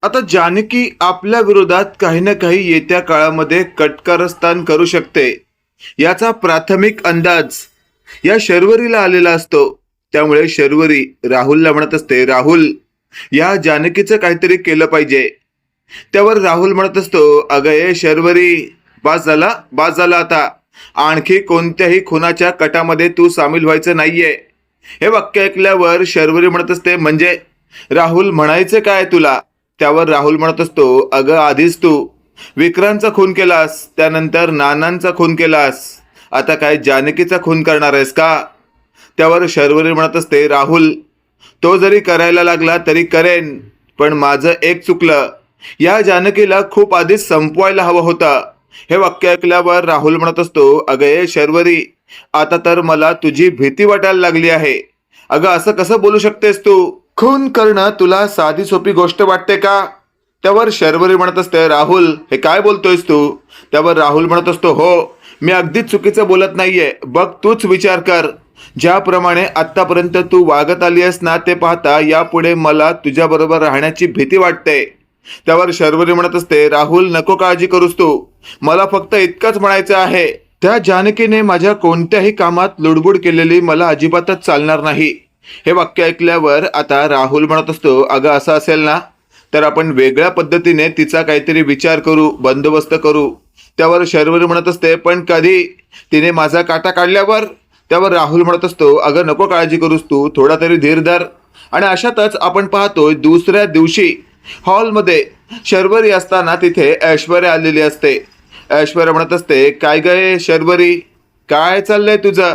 आता जानकी आपल्या विरोधात काही ना काही येत्या काळामध्ये कटकारस्थान करू शकते याचा प्राथमिक अंदाज या शर्वरीला आलेला असतो. त्यामुळे शर्वरी राहुलला म्हणत असते, राहुल या जानकीचं काहीतरी केलं पाहिजे. त्यावर राहुल म्हणत असतो, अगं ए शर्वरी, बास झाला आता. आणखी कोणत्याही खुनाच्या कटामध्ये तू सामील व्हायचं नाहीये. हे वाक्य ऐकल्यावर शर्वरी म्हणत असते, म्हणजे राहुल म्हणायचं काय तुला? त्यावर राहुल म्हणत असतो, अगं आधीच तू विक्रांतचा खून केलास, त्यानंतर नानांचा खून केलास, आता काय जानकीचा खून करणार आहेस का? त्यावर शर्वरी म्हणत असते, राहुल तो जरी करायला लागला तरी करेन, पण माझं एक चुकलं. या जानकीला खूप आधीच संपवायला हवं होतं. हे वाक्य ऐकल्यावर राहुल म्हणत असतो, अगं ए शर्वरी, आता तर मला तुझी भीती वाटायला लागली आहे. अगं असं कसं बोलू शकतेस तू? खून करणं तुला साधी सोपी गोष्ट वाटते का? त्यावर शर्वरी म्हणत असते, राहुल हे काय बोलतोयस तू? त्यावर राहुल म्हणत असतो, हो मी अगदीच चुकीचं बोलत नाहीये. बघ तूच विचार कर, ज्याप्रमाणे आतापर्यंत तू वागत आली आहेस ना, ते पाहता यापुढे मला तुझ्याबरोबर राहण्याची भीती वाटते. त्यावर शर्वरी म्हणत असते, राहुल नको काळजी करूस तू, मला फक्त इतकंच म्हणायचं आहे, त्या जानकीने माझ्या कोणत्याही कामात लुडबुड केलेली मला अजिबातच चालणार नाही. हे वाक्य ऐकल्यावर आता राहुल म्हणत असतो, अगं असं असेल ना तर आपण वेगळ्या पद्धतीने तिचा काहीतरी विचार करू, बंदोबस्त करू. त्यावर शर्वरी म्हणत असते, पण कधी? तिने माझा काटा काढल्यावर? त्यावर राहुल म्हणत असतो, अगं नको काळजी करूस तू, थोडा तरी धीर धर. आणि अशातच आपण पाहतोय दुसऱ्या दिवशी हॉलमध्ये शर्वरी असताना तिथे ऐश्वर्या आलेली असते. ऐश्वर्या म्हणत असते, काय गये शर्वरी, काय चाललंय तुझं?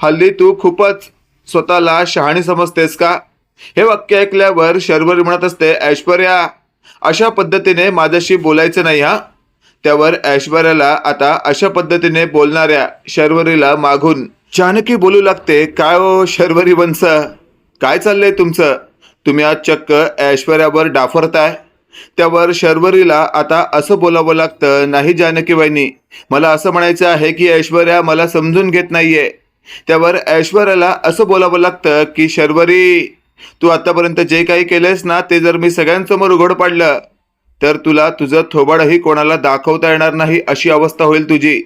हल्ली तू खूपच स्वतःला शहाणी समजतेस का? हे वाक्य ऐकल्यावर शर्वरी म्हणत असते, ऐश्वर्या अशा पद्धतीने माझ्याशी बोलायचं नाही हा. त्यावर ऐश्वर्याला आता अशा पद्धतीने बोलणाऱ्या शर्वरीला मागून जानकी बोलू लागते, काय हो शर्वरी वंश, काय चाललंय तुमचं? तुम्ही आज चक्क ऐश्वर्यावर डाफरताय. त्यावर शर्वरीला आता असं बोलावं लागतं, नाही जानकी वहिनी, मला असं म्हणायचं आहे की ऐश्वर्या मला समजून घेत नाहीये. त्यावर ऐश्वर्याला असं बोलावं लागतं की शर्वरी, तू आतापर्यंत जे काही केलंयस ना, ते जर मी सगळ्यांसमोर उघड पाडलं तर तुला तुझं थोबाडही कोणाला दाखवता येणार नाही, अशी अवस्था होईल तुझी.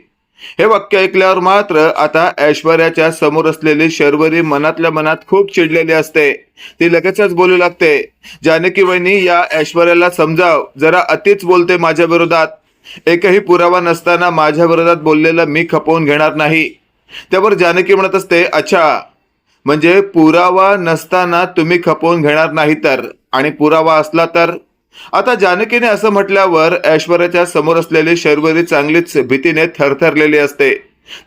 हे वाक्य ऐकल्यावर मात्र आता ऐश्वर्याच्या समोर असलेली शर्वरी मनातल्या मनात खूप चिडलेली असते. ती लगेचच बोलू लागते, जानकी वहिनी या ऐश्वर्याला समजाव, जरा अतिच बोलते माझ्या विरोधात. एकही पुरावा नसताना माझ्या विरोधात बोललेलं मी खपवून घेणार नाही. त्यावर जानकी म्हणत असते, अच्छा, म्हणजे पुरावा नसताना तुम्ही खपवून घेणार नाही तर, आणि पुरावा असला तर? आता जानकीने असं म्हटल्यावर ऐश्वर्याच्या समोर असलेली शर्वरी चांगलीच भीतीने थरथरलेली असते.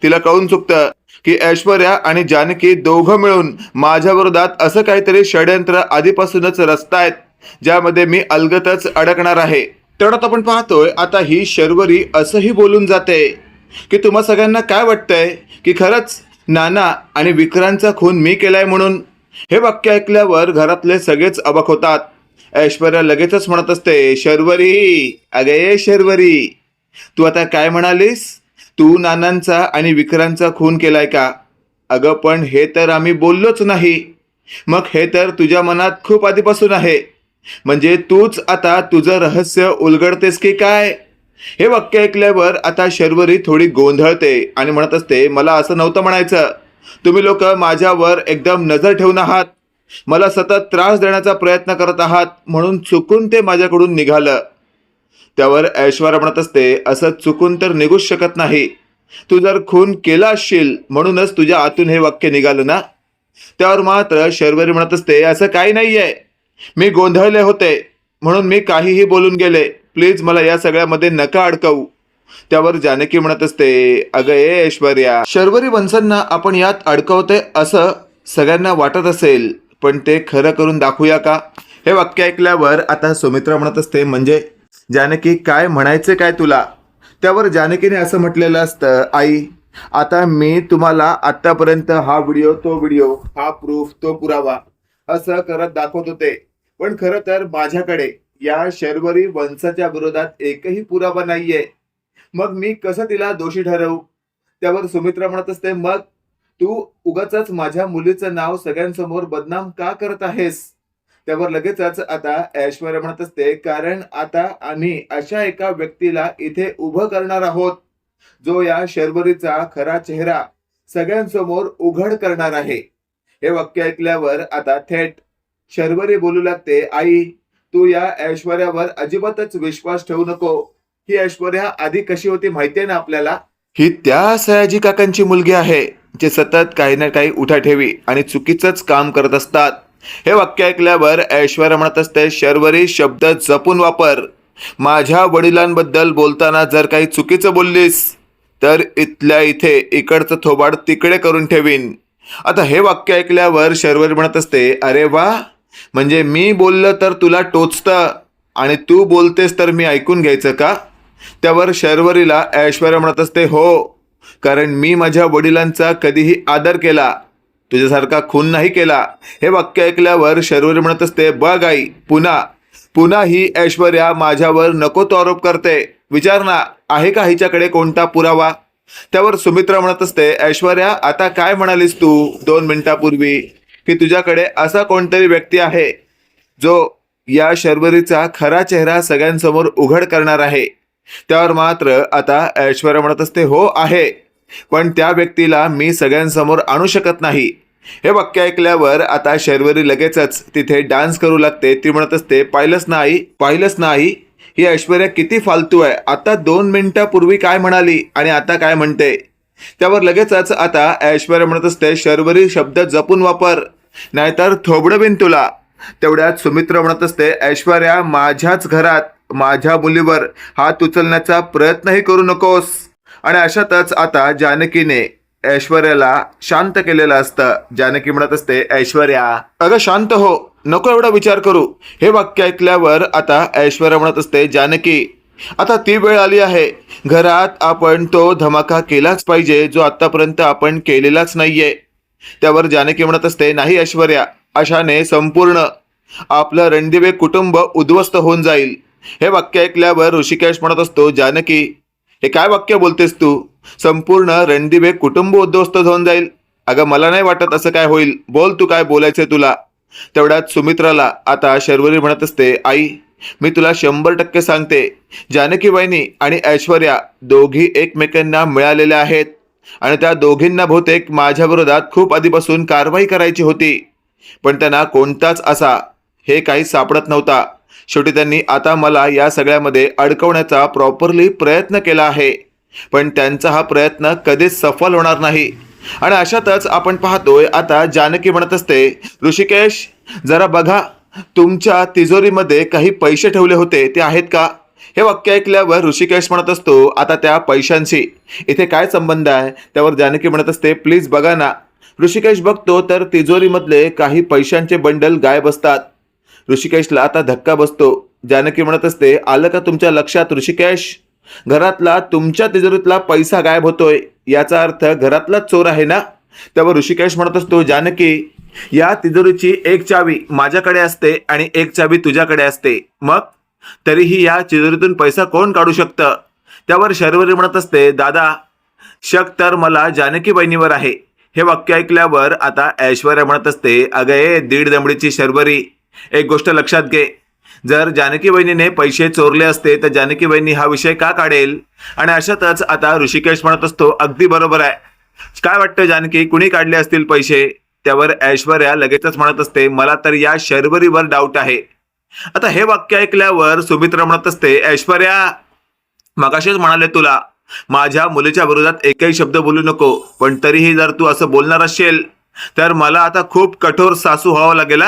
तिला कळून चुकतं की ऐश्वर्या आणि जानकी दोघं मिळून माझ्या विरोधात असं काहीतरी षड्यंत्र आधीपासूनच रचतायत, ज्यामध्ये मी अलगतच अडकणार आहे. तेवढ्यात आपण पाहतोय आता ही शर्वरी असंही बोलून जाते की तुम्हा सगळ्यांना काय वाटतंय की खरंच नाना आणि विक्रांतचा खून मी केलाय म्हणून? हे वाक्य ऐकल्यावर घरातले सगळेच अवाक होतात. ऐश्वर्या लगेचच म्हणत असते, शर्वरी, अगे शर्वरी, तू आता काय म्हणालीस? तू नानांचा आणि विक्रांतचा खून केलाय का? अगं पण हे तर आम्ही बोललोच नाही. मग हे तर तुझ्या मनात खूप आधीपासून आहे, म्हणजे तूच आता तुझं रहस्य उलगडतेस की काय? हे वाक्य ऐकल्यावर आता शर्वरी थोडी गोंधळते आणि म्हणत असते, मला असं नव्हतं म्हणायचं. तुम्ही लोक माझ्यावर एकदम नजर ठेवून आहात, मला सतत त्रास देण्याचा प्रयत्न करत आहात, म्हणून चुकून ते माझ्याकडून निघालं. त्यावर ऐश्वर्या म्हणत असते, असं चुकून तर निघूच शकत नाही. तू जर खून केला असशील म्हणूनच तुझ्या आतून हे वाक्य निघालं ना? त्यावर मात्र शर्वरी म्हणत असते, असं काही नाहीये, मी गोंधळले होते म्हणून मी काहीही बोलून गेले, प्लीज मला या सगळ्यामध्ये नका अडकवू. त्यावर जानकी म्हणत असते, अगं ए ऐश्वर्या, शर्वरी वंशांना आपण यात अडकवते असं सगळ्यांना वाटत असेल, पण ते खरं करून दाखवूया का? हे वाक्य ऐकल्यावर आता सुमित्रा म्हणत असते, म्हणजे जानकी काय म्हणायचे काय तुला? त्यावर जानकीने असं म्हटलेलं असतं, आई आता मी तुम्हाला आतापर्यंत हा व्हिडिओ तो व्हिडिओ, हा प्रूफ तो पुरावा असं करत दाखवत होते, पण खरं तर माझ्याकडे या शर्वरी वंशाच्या विरोधात एकही पुरावा नाहीये. मग मी कसं तिला दोषी ठरवू? त्यावर सुमित्रा म्हणत असते, मग तू उगाचच माझ्या मुलीचं नाव सगळ्यांसमोर बदनाम का करत आहेस? त्यावर लगेचच आता ऐश्वर्या म्हणत असते, कारण आता आम्ही अशा एका व्यक्तीला इथे उभं करणार आहोत जो या शर्वरीचा खरा चेहरा सगळ्यांसमोर उघड करणार आहे. हे वाक्य ऐकल्यावर आता थेट शर्वरी बोलू लागते, आई तू या ऐश्वर्यावर अजिबातच विश्वास ठेवू नको. ही ऐश्वर्या आधी कशी होती माहितीये ना आपल्याला. ही त्या सयाजी काकांची मुलगी आहे जे सतत काही ना काही उठाठेवी आणि चुकीचंच काम करत असतात. हे वाक्य ऐकल्यावर ऐश्वर्या म्हणत असते, शर्वरी शब्द जपून वापर. माझ्या वडिलांबद्दल बोलताना जर काही चुकीचं बोललीस तर इथल्या इथे इकडचं थोबाड तिकडे करून ठेवीन. आता हे वाक्य ऐकल्यावर शर्वरी म्हणत असते, अरे वा, म्हणजे मी बोललं तर तुला टोचतं आणि तू बोलतेस तर मी ऐकून घ्यायचं का. त्यावर शर्वरीला ऐश्वर्या म्हणत असते, हो, कारण मी माझ्या वडिलांचा कधीही आदर केला, तुझ्यासारखा खून नाही केला. हे वाक्य ऐकल्यावर शर्वरी म्हणत असते, बघ आई, पुन्हा ही ऐश्वर्या माझ्यावर नको तो आरोप करते. विचार ना, आहे का हिच्याकडे कोणता पुरावा. त्यावर सुमित्रा म्हणत असते, ऐश्वर्या आता काय म्हणालीस तू 2 मिनिटापूर्वी की तुझ्याकडे असा कोणतरी व्यक्ती आहे जो या शर्वरीचा खरा चेहरा सगळ्यांसमोर उघड करणार आहे. त्यावर मात्र आता ऐश्वर्या म्हणत असते, हो आहे, पण त्या व्यक्तीला मी सगळ्यांसमोर आणू शकत नाही. हे वाक्य ऐकल्यावर आता शर्वरी लगेचच तिथे डान्स करू लागते. ती म्हणत असते, पाहिलंच नाही ही ऐश्वर्या किती फालतू आहे. आता 2 मिनिटापूर्वी काय म्हणाली आणि आता काय म्हणते. त्यावर लगेचच आता ऐश्वर्या म्हणत असते, शर्वरी शब्द जपून वापर नाहीतर थोबडवीन तुला. तेवढ्यात सुमित्रा म्हणत असते, ऐश्वर्या माझ्याच घरात माझ्या मुलीवर हात उचलण्याचा प्रयत्नही करू नकोस. आणि अशातच आता जानकीने ऐश्वर्याला शांत केलेलं असतं. जानकी म्हणत असते, ऐश्वर्या अगं शांत हो, नको एवढा विचार करू. हे वाक्य ऐकल्यावर आता ऐश्वर्या म्हणत असते, जानकी आता ती वेळ आली आहे, घरात आपण तो धमाका केलाच पाहिजे जो आतापर्यंत आपण केलेलाच नाहीये. त्यावर जानकी म्हणत असते, नाही ऐश्वर्या, अशाने संपूर्ण आपलं रणदिवे कुटुंब उद्ध्वस्त होऊन जाईल. हे वाक्य ऐकल्यावर ऋषिकेश म्हणत असतो, जानकी हे काय वाक्य बोलतेस तू, संपूर्ण रणदिवे कुटुंब उद्ध्वस्त होऊन जाईल. अगं मला नाही वाटत असं काय होईल, बोल तू काय बोलायचंय तुला. तेवढ्यात सुमित्राला आता शर्वरी म्हणत असते, आई मी तुला 100% सांगते, जानकी वहिनी आणि ऐश्वर्या दोघी एकमेकांना मिळालेल्या आहेत आणि त्या दोघींना बहुतेक माझ्या विरोधात खूप आधीपासून कारवाई करायची होती, पण त्यांना कोणताच असा हे काही सापडत नव्हता. शेवटी त्यांनी आता मला या सगळ्यामध्ये अडकवण्याचा प्रॉपरली प्रयत्न केला आहे, पण त्यांचा हा प्रयत्न कधीच सफल होणार नाही. आणि अशातच आपण पाहतोय आता जानकी म्हणत असते, ऋषिकेश जरा बघा, तुमच्या तिजोरीमध्ये काही पैसे ठेवले होते ते आहेत का. हे वाक्य ऐकल्यावर ऋषिकेश म्हणत असतो, आता त्या पैशांशी इथे काय संबंध आहे. त्यावर जानकी म्हणत असते, प्लीज बघा ना. ऋषिकेश बघतो तर तिजोरीमधले काही पैशांचे बंडल गायब असतात. ऋषिकेशला आता धक्का बसतो. जानकी म्हणत असते, आलं का तुमच्या लक्षात ऋषिकेश, घरातला तुमच्या तिजोरीतला पैसा गायब होतोय याचा अर्थ घरातलाच चोर आहे ना. त्यावर ऋषिकेश म्हणत असतो, जानकी या तिजोरीची एक चावी माझ्याकडे असते आणि एक चावी तुझ्याकडे असते, मग तरीही या तिजोरीतून पैसा कोण काढू शकतं. त्यावर शर्वरी म्हणत असते, दादा शक तर मला जानकी बहिणीवर आहे. हे वाक्य ऐकल्यावर आता ऐश्वर्या म्हणत असते, अगं दीड दमडीची शर्वरी, एक गोष्ट लक्षात घे, जर जानकी बहिणीने पैसे चोरले असते तर जानकी बहिणी हा विषय का काढेल. आणि अशातच आता ऋषिकेश म्हणत असतो, अगदी बरोबर आहे, काय वाटतं जानकी, कुणी काढले असतील पैसे. त्यावर ऐश्वर्या लगेचच म्हणत असते, मला तर या शर्वरीवर डाऊट आहे. आता हे वाक्य ऐकल्यावर सुमित्रा म्हणत असते, ऐश्वर्या मगाशीच म्हणाले तुला माझ्या मुलीच्या विरोधात एकही शब्द बोलू नको, पण तरीही जर तू असं बोलणार असेल तर मला आता खूप कठोर सासू व्हावं लागेल.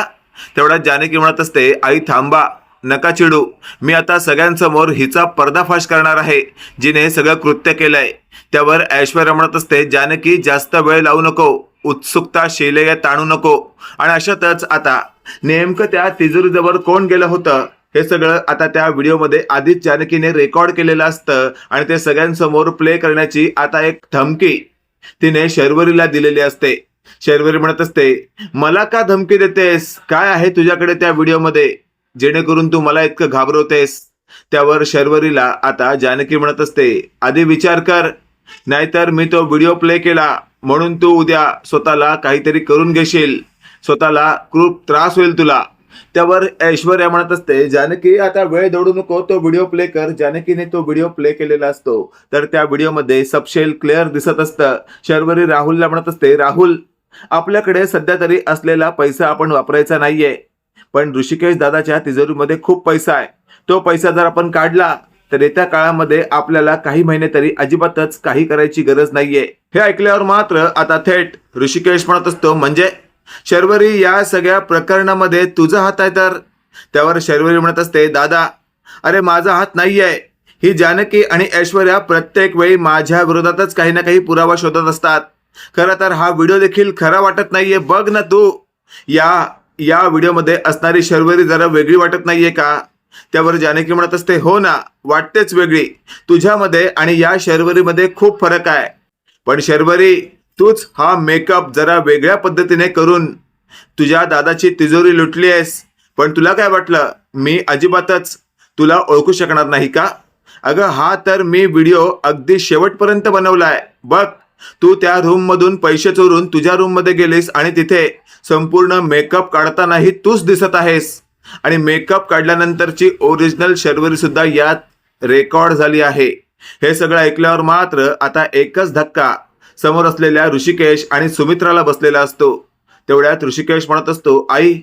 तेवढ्यात जानकी म्हणत असते, आई थांबा, नका चिडू, मी आता सगळ्यांसमोर हिचा पर्दाफाश करणार आहे जिने हे सगळं कृत्य केलंय. त्यावर ऐश्वर्या म्हणत असते, जानकी जास्त वेळ लावू नको, उत्सुकता शिलेया ताणू नको. आणि अशातच आता नेमकं त्या तिजोरीजवळ कोण गेलं होतं हे सगळं आता त्या व्हिडिओमध्ये आधीच जानकीने रेकॉर्ड केलेलं असतं आणि ते सगळ्यांसमोर प्ले करण्याची आता एक धमकी तिने शर्वरीला दिलेली असते. शर्वरी म्हणत असते, मला का धमकी देतेस, काय आहे तुझ्याकडे त्या व्हिडिओमध्ये जेणेकरून तू मला इतकं घाबरवतेस. त्यावर शर्वरीला आता जानकी म्हणत असते, आधी विचार कर, नाहीतर मी तो व्हिडिओ प्ले केला म्हणून तू उद्या स्वतःला काहीतरी करून घेशील, स्वतःला खूप त्रास होईल तुला. त्यावर ऐश्वर्या म्हणत असते, जानकी आता वेळ दौडू नको, तो व्हिडिओ प्ले कर. जानकीने तो व्हिडिओ प्ले केलेला असतो. तर त्या व्हिडिओमध्ये सबशेल क्लिअर दिसत असतं. शर्वरी राहुलला म्हणत असते, राहुल आपल्याकडे सध्या तरी असलेला पैसा आपण वापरायचा नाहीये, पण ऋषिकेश दादाच्या तिजोरीमध्ये खूप पैसा आहे. तो पैसा जर आपण काढला तर येत्या काळामध्ये आपल्याला काही महिने तरी अजिबातच काही करायची गरज नाहीये. हे ऐकल्यावर मात्र आता थेट ऋषिकेश म्हणत असतो, म्हणजे शर्वरी या सगळ्या प्रकरणामध्ये तुझा हात आहे तर? त्यावर शर्वरी म्हणत असते, दादा अरे माझा हात नाहीये. ही जानकी आणि ऐश्वर्या प्रत्येक वेळी माझ्या विरोधातच काही ना काही पुरावा शोधत असतात. खरं तर हा व्हिडिओ देखील खरा वाटत नाहीये. बघ ना तू, या व्हिडिओमध्ये असणारी शर्वरी जरा वेगळी वाटत नाहीये का? त्यावर जानकी म्हणत असते, हो ना, वाटतेच वेगळी. तुझ्यामध्ये आणि या शर्वरीमध्ये खूप फरक आहे. पण शर्वरी, तूच हा मेकअप जरा वेगळ्या पद्धतीने करून तुझ्या दादाची तिजोरी लुटली आहेस. पण तुला काय वाटलं मी अजिबातच तुला ओळखू शकणार नाही का? अगं हा तर मी व्हिडिओ अगदी शेवटपर्यंत बनवलाय. बघ, तू त्या रूम मधून पैसे चोरून तुझ्या रूम मध्ये गेलीस आणि तिथे संपूर्ण मेकअप काढतानाही तूच दिसत आहेस. आणि मेकअप काढल्यानंतरची ओरिजिनल शर्वरी सुद्धा यात रेकॉर्ड झाली आहे. हे सगळं ऐकल्यावर मात्र आता एकच धक्का समोर असलेल्या ऋषिकेश आणि सुमित्राला बसलेला असतो. तेवढ्यात ऋषिकेश म्हणत असतो, आई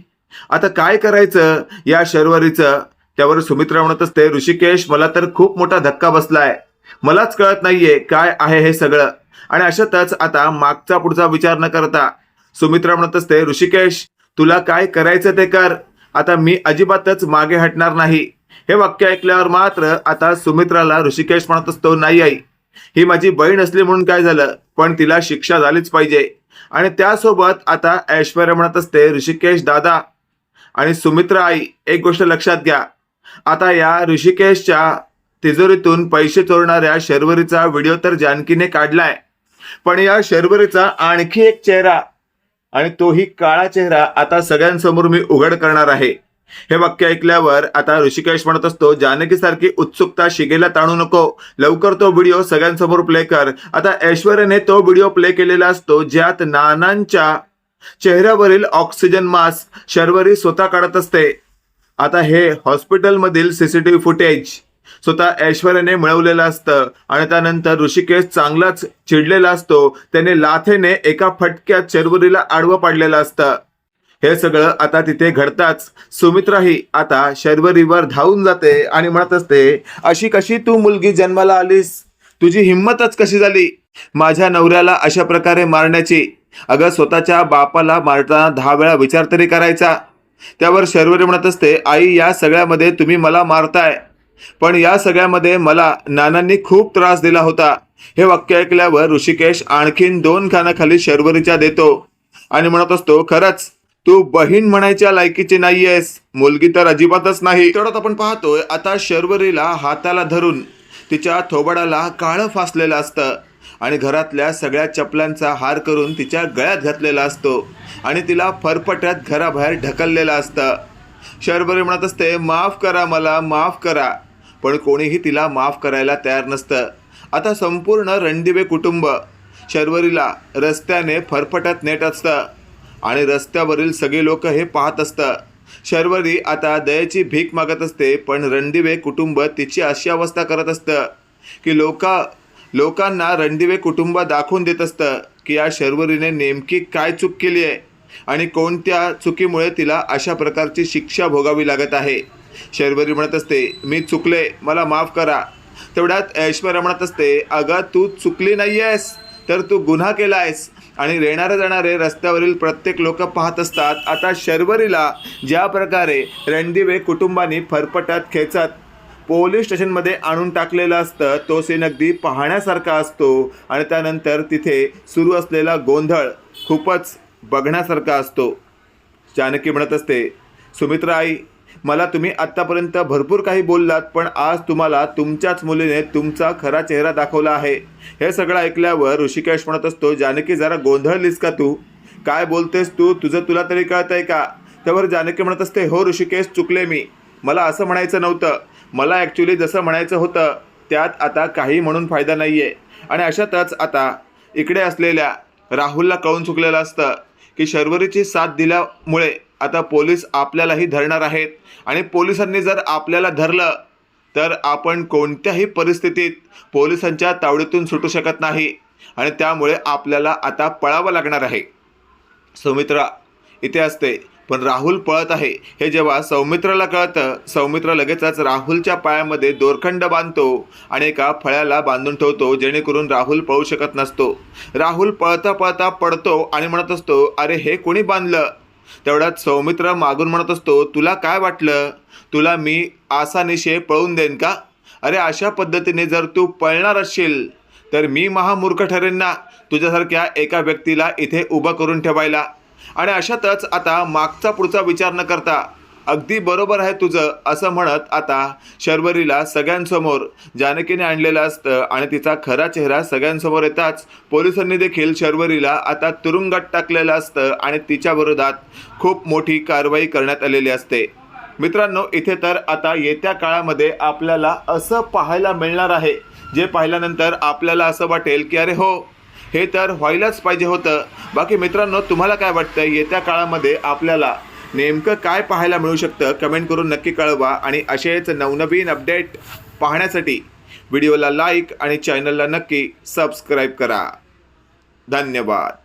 आता काय करायचं या शर्वरीचं? त्यावर सुमित्रा म्हणत असते, ऋषिकेश मला तर खूप मोठा धक्का बसलाय. मलाच कळत नाहीये काय आहे हे सगळं. आणि अशातच आता मागचा पुढचा विचार न करता सुमित्रा म्हणत असते, ऋषिकेश तुला काय करायचं ते कर. आता मी अजिबातच मागे हटणार नाही. हे वाक्य ऐकल्यावर मात्र आता सुमित्राला ऋषिकेश म्हणत असतो, नाही आई, ही माझी बहीण असली म्हणून काय झालं, पण तिला शिक्षा झालीच पाहिजे. आणि त्यासोबत आता ऐश्वर्या म्हणत असते, ऋषिकेश दादा आणि सुमित्रा आई, एक गोष्ट लक्षात घ्या, आता या ऋषिकेशच्या तिजोरीतून पैसे चोरणाऱ्या शर्वरीचा व्हिडिओ तर जानकीने काढलाय, पण या शर्वरीचा आणखी एक चेहरा आणि तोही काळा चेहरा आता सगळ्यांसमोर मी उघड करणार आहे. हे वाक्य ऐकल्यावर आता ऋषिकेश म्हणत असतो, जानकीसारखी उत्सुकता शिगेला ताणू नको, लवकर तो व्हिडिओ सगळ्यांसमोर प्ले कर. आता ऐश्वर्याने तो व्हिडिओ प्ले केलेला असतो ज्यात नानांच्या चेहऱ्यावरील ऑक्सिजन मास्क शर्वरी स्वतः काढत असते. आता हे हॉस्पिटलमधील सीसीटीव्ही फुटेज स्वतः ऐश्वर्याने मिळवलेलं असतं. आणि त्यानंतर ऋषिकेश चांगलाच चिडलेला असतो. त्याने लाथेने एका फटक्यात शर्वरीला आडवं पाडलेलं असतं. हे सगळं आता तिथे घडताच सुमित्राही आता शर्वरीवर धावून जाते आणि म्हणत असते, अशी कशी तू मुलगी जन्माला आलीस? तुझी हिंमतच कशी झाली माझ्या नवऱ्याला अशा प्रकारे मारण्याची? अगं स्वतःच्या बापाला मारताना 10 वेळा विचार तरी करायचा. त्यावर शर्वरी म्हणत असते, आई या सगळ्यामध्ये तुम्ही मला मारताय, पण या सगळ्यामध्ये मला नानांनी खूप त्रास दिला होता. हे वाक्य ऐकल्यावर ऋषिकेश आणखीन 2 खानाखाली शर्वरीच्या देतो आणि म्हणत असतो, खरंच तू बहीण म्हणायच्या लायकीची नाहीयेस, मुलगी तर अजिबातच नाही. तेवढ्यात आपण पाहतोय आता शर्वरीला हाताला धरून तिच्या थोबाडाला काळं फासलेलं असतं आणि घरातल्या सगळ्या चपलांचा हार करून तिच्या गळ्यात घातलेला असतो आणि तिला फरफट्यात घराबाहेर ढकललेलं असतं. शर्वरी म्हणत असते, माफ करा मला, माफ करा. पण कोणीही तिला माफ करायला तयार नसतं. आता संपूर्ण रणदिवे कुटुंब शर्वरीला रस्त्याने फरफट्यात नेत असतं आणि रस्त्यावरील सगळे लोक हे पाहत असतं. शर्वरी आता दयेची भीक मागत असते, पण रणदिवे कुटुंब तिची अशी अवस्था करत असतं की लोकांना रणदिवे कुटुंब दाखवून देत असतं की या शर्वरीने नेमकी काय चूक केली आहे आणि कोणत्या चुकीमुळे तिला अशा प्रकारची शिक्षा भोगावी लागत आहे. शर्वरी म्हणत असते, मी चुकले, मला माफ करा. तेवढ्यात ऐश्वर्या म्हणत असते, अगं तू चुकली नाही आहेस तर तू गुन्हा केला आहेस आणि येणारे जाणारे रस्त्यावरील प्रत्येक लोक पाहत असतात. आता शर्वरीला ज्या प्रकारे रणदिवे कुटुंबाने फरफट्यात खेचत पोलीस स्टेशनमध्ये आणून टाकलेलं असतं तो सीन अगदी पाहण्यासारखा असतो आणि त्यानंतर तिथे सुरू असलेला गोंधळ खूपच बघण्यासारखा असतो. जानकी म्हणत असते, सुमित्रा आई, मला तुम्ही आत्तापर्यंत भरपूर काही बोललात, पण आज तुम्हाला तुमच्याच मुलीने तुमचा खरा चेहरा दाखवला आहे. हे सगळं ऐकल्यावर ऋषिकेश म्हणत असतो, जानकी जरा गोंधळलीस का तू? काय बोलतेस तू? तुला तरी कळतंय का? त्यावर जानकी म्हणत असते, हो ऋषिकेश, चुकले मी. मला असं म्हणायचं नव्हतं. मला ॲक्च्युली जसं म्हणायचं होतं त्यात आता काही म्हणून फायदा नाही आहे. आणि अशातच आता इकडे असलेल्या राहुलला कळून चुकलेलं असतं की शर्वरीची साथ दिल्यामुळे आता पोलीस आपल्यालाही धरणार आहेत आणि पोलिसांनी जर आपल्याला धरलं तर आपण कोणत्याही परिस्थितीत पोलिसांच्या तावडीतून सुटू शकत नाही आणि त्यामुळे आपल्याला आता पळावं लागणार आहे. सौमित्रा इथे असते पण राहुल पळत आहे हे जेव्हा सौमित्राला कळतं, सौमित्र लगेचच राहुलच्या पायामध्ये दोरखंड बांधतो आणि एका फळ्याला बांधून ठेवतो जेणेकरून राहुल पळू शकत नसतो. राहुल पळता पळता पडतो आणि म्हणत असतो, अरे हे कोणी बांधलं? तेवढ्यात सौमित्र मागून म्हणत असतो, तुला काय वाटलं? तुला मी आसानीशे पळून देईन का? अरे अशा पद्धतीने जर तू पळणार असशील तर मी महामूर्ख ठरेन ना तुझ्यासारख्या एका व्यक्तीला इथे उभं करून ठेवायला. आणि अशातच आता मागचा पुढचा विचार न करता अगदी बरोबर आहे तुझं असं म्हणत आता शर्वरीला सगळ्यांसमोर जानकीने आणलेलं असतं आणि तिचा खरा चेहरा सगळ्यांसमोर येताच पोलिसांनी देखील शर्वरीला आता तुरुंगात टाकलेलं असतं आणि तिच्या विरोधात खूप मोठी कारवाई करण्यात आलेली असते. मित्रांनो, इथे तर आता येत्या काळामध्ये आपल्याला असं पाहायला मिळणार आहे जे पाहिल्यानंतर आपल्याला असं वाटेल की अरे हो, हे तर व्हायलाच पाहिजे होतं. बाकी मित्रांनो, तुम्हाला काय वाटतं येत्या काळामध्ये आपल्याला नेमकं काय पाहायला मिळू शकतं? कमेंट करून नक्की कळवा आणि असेच नवनवीन अपडेट पाहण्यासाठी व्हिडिओला लाईक आणि चॅनलला नक्की सबस्क्राईब करा. धन्यवाद.